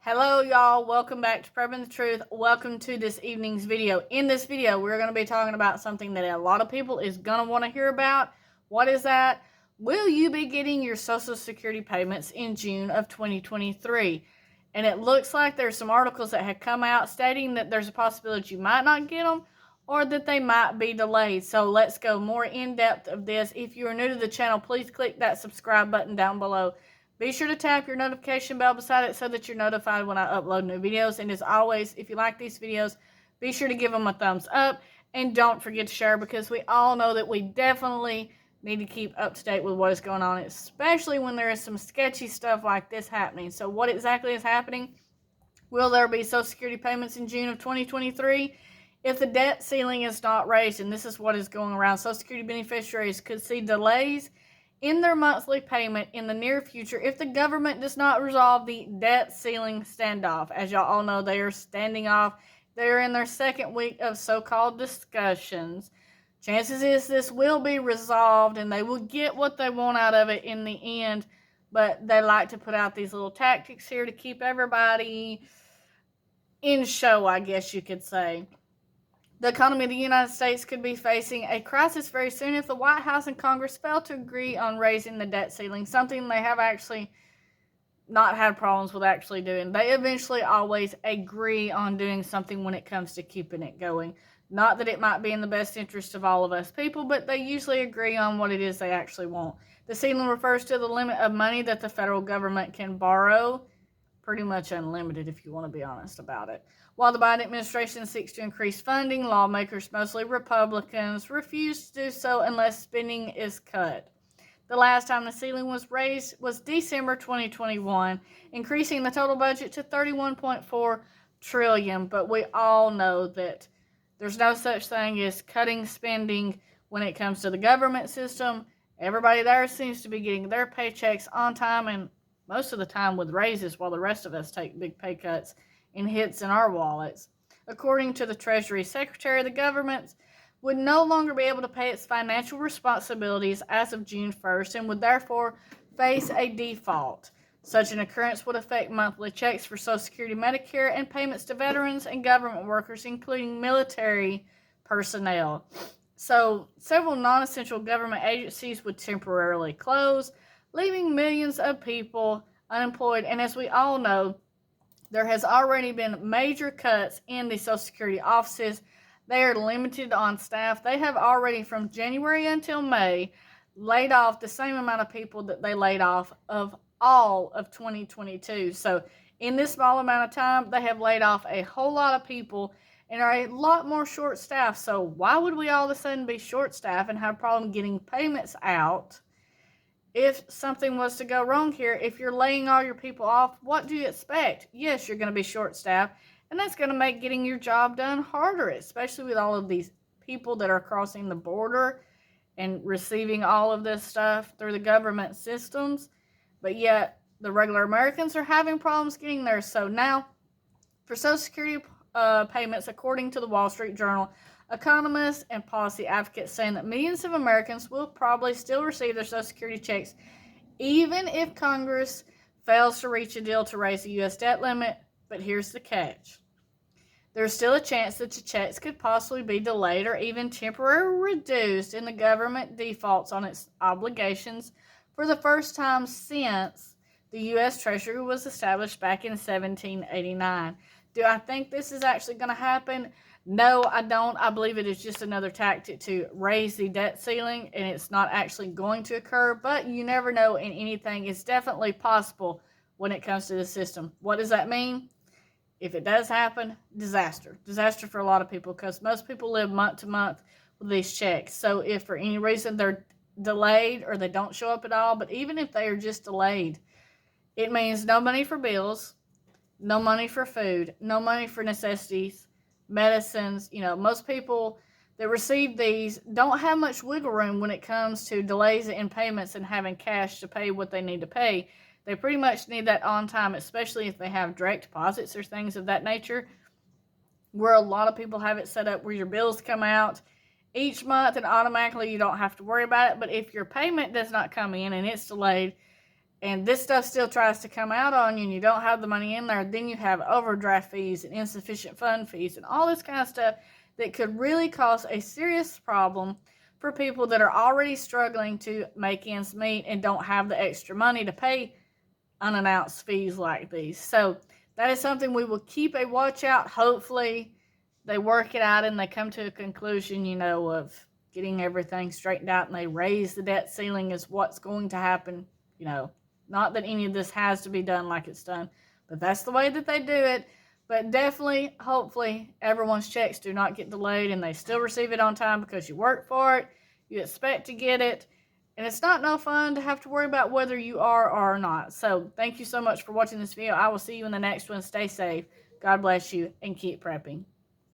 Hello y'all, welcome back to Preparedness. Welcome to this evening's video. In this video, we're going to be talking about something that a lot of people is going to want to hear about. What is that? Will you be getting your Social Security payments in June of 2023? And it looks like there's some articles that have come out stating that there's a possibility you might not get them or that they might be delayed. So let's go more in depth of this. If you are new to the channel, please click that subscribe button down below. Be sure to tap your notification bell beside it so that you're notified when I upload new videos. And as always, if you like these videos, be sure to give them a thumbs up. And don't forget to share, because we all know that we definitely need to keep up to date with what is going on, especially when there is some sketchy stuff like this happening. So what exactly is happening? Will there be Social Security payments in June of 2023? If the debt ceiling is not raised, and this is what is going around, Social Security beneficiaries could see delays in their monthly payment in the near future if the government does not resolve the debt ceiling standoff. As y'all all know, they are standing off. They're in their second week of so-called discussions. Chances is this will be resolved and they will get what they want out of it in the end, but they like to put out these little tactics here to keep everybody in show, I guess you could say. The economy of the United States could be facing a crisis very soon if the White House and Congress fail to agree on raising the debt ceiling, something they have actually not had problems with actually doing. They eventually always agree on doing something when it comes to keeping it going. Not that it might be in the best interest of all of us people, but they usually agree on what it is they actually want. The ceiling refers to the limit of money that the federal government can borrow. Pretty much unlimited, if you want to be honest about it. While the Biden administration seeks to increase funding, lawmakers, mostly Republicans, refuse to do so unless spending is cut. The last time the ceiling was raised was December 2021, increasing the total budget to $31.4 trillion. But we all know that there's no such thing as cutting spending when it comes to the government system. Everybody there seems to be getting their paychecks on time and most of the time with raises, while the rest of us take big pay cuts and hits in our wallets. According to the Treasury Secretary, the government would no longer be able to pay its financial responsibilities as of June 1st and would therefore face a default. Such an occurrence would affect monthly checks for Social Security, Medicare, and payments to veterans and government workers, including military personnel. So, several non-essential government agencies would temporarily close, leaving millions of people unemployed. And as we all know, there has already been major cuts in the Social Security offices. They are limited on staff. They have already, from January until May, laid off the same amount of people that they laid off of all of 2022. So in this small amount of time, they have laid off a whole lot of people and are a lot more short-staffed. So why would we all of a sudden be short-staffed and have a problem getting payments out? If something was to go wrong here, if you're laying all your people off, what do you expect? Yes, you're going to be short-staffed, and that's going to make getting your job done harder, especially with all of these people that are crossing the border and receiving all of this stuff through the government systems. But yet, the regular Americans are having problems getting there. So now, for Social Security payments, according to the Wall Street Journal, economists and policy advocates saying that millions of Americans will probably still receive their Social Security checks even if Congress fails to reach a deal to raise the U.S. debt limit. But here's the catch. There's still a chance that the checks could possibly be delayed or even temporarily reduced and the government defaults on its obligations for the first time since the U.S. Treasury was established back in 1789. Do I think this is actually going to happen? No, I don't. I believe it is just another tactic to raise the debt ceiling, and it's not actually going to occur, but you never know in anything. It's definitely possible when it comes to the system. What does that mean? If it does happen, disaster. Disaster for a lot of people, because most people live month to month with these checks. So if for any reason they're delayed or they don't show up at all, but even if they are just delayed, it means no money for bills, no money for food, no money for necessities, medicines. Most people that receive these don't have much wiggle room when it comes to delays in payments and having cash to pay what they need to pay. They pretty much need that on time, especially if they have direct deposits or things of that nature, where a lot of people have it set up where your bills come out each month and automatically you don't have to worry about it. But if your payment does not come in and it's delayed, and this stuff still tries to come out on you and you don't have the money in there, then you have overdraft fees and insufficient fund fees and all this kind of stuff that could really cause a serious problem for people that are already struggling to make ends meet and don't have the extra money to pay unannounced fees like these. So that is something we will keep a watch out. Hopefully they work it out and they come to a conclusion, you know, of getting everything straightened out, and they raise the debt ceiling is what's going to happen. You know, not that any of this has to be done like it's done, but that's the way that they do it. But definitely, hopefully, everyone's checks do not get delayed and they still receive it on time because you work for it, you expect to get it, and it's not no fun to have to worry about whether you are or not. So thank you so much for watching this video. I will see you in the next one. Stay safe. God bless you, and keep prepping.